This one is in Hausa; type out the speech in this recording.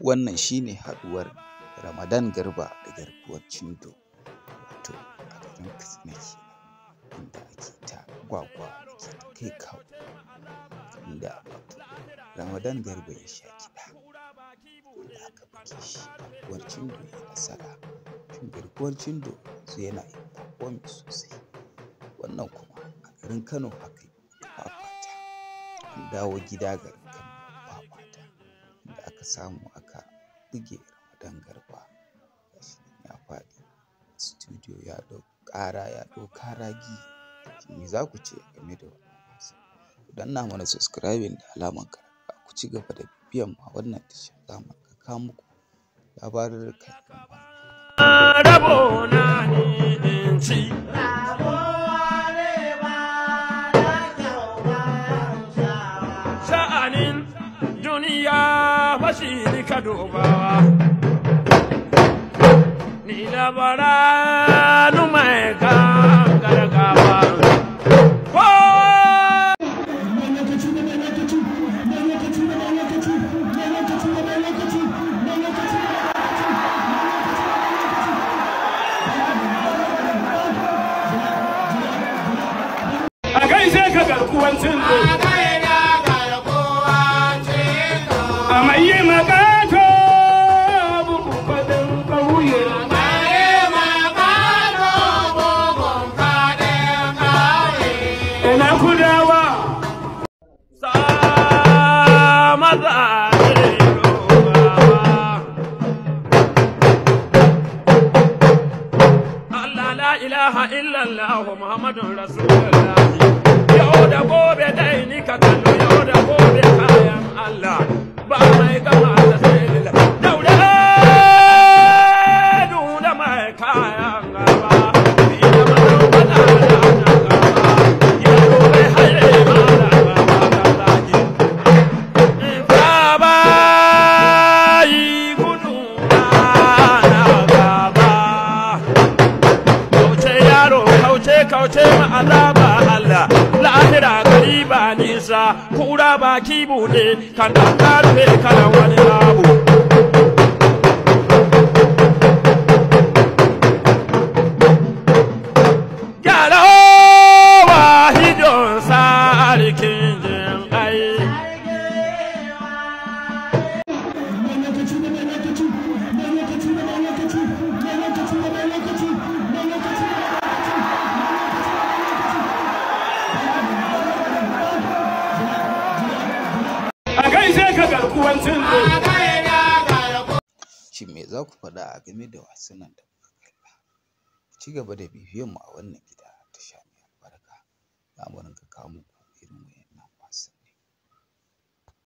Wannan shine haɗuwar Ramadan Garba da garkuwar Cindo, wato a garin Katsina kenan, inda ake ta gwagwa ake ta kai kawo, inda wato Ramadan Garba ya sha kiɗa, inda aka buge shi garkuwar Cindo ya yi nasara. Shin garkuwar Cindo yanzu yana yin performance sosai. Wannan kuma a garin Kano aka yi fafata, an dawo gida garin Kano fafata, inda aka samu aka buge Ramadan Garba, gashi nan ya faɗi. Studio ya ɗau ƙara ya ɗau karagi. Shin me za ku ce game da wannan wasa? Ku danna mana subscribing da alamar ƙararrawa, ku ci gaba da bibiyar mu a wannan tasha, za mu riƙa kawo muku labarurruka irin wannan. Rabona ne in ci. Sha'anin duniya bashi ni ka dubawa, ni labara mai kan gargawa. A gaishe ka garkuwan Cindo, a mai yi makato buku kwadin ƙauye. Ina kudawa sa maza ne rogawa. Allah la ilaha illallah Muhammadun Rasulullah. Yau da gobe dai ni ka kallo, yau da gobe kayan Allah ba mai gama da sai lila. Daure da mai kayan gaba, bi da mazan fada da na gaba, yau bai haye ma da gaba da zaki. Gaba yi gudu na gaba, kauce yaro kauce ma azaba Allah. Lahira gari ba nisa, kura baki buɗe, kan ɗan ƙarfe kalan wani abu. Gyara wahidon sarkin jin ai. Garkuwan Cindo. Shin me za ku faɗa a game da wasannin da kuka kalla? Ku ci gaba da bibiyar mu a wannan gida tasha mai albarka, za mu rinƙa kawo muku irin waɗannan wasanni.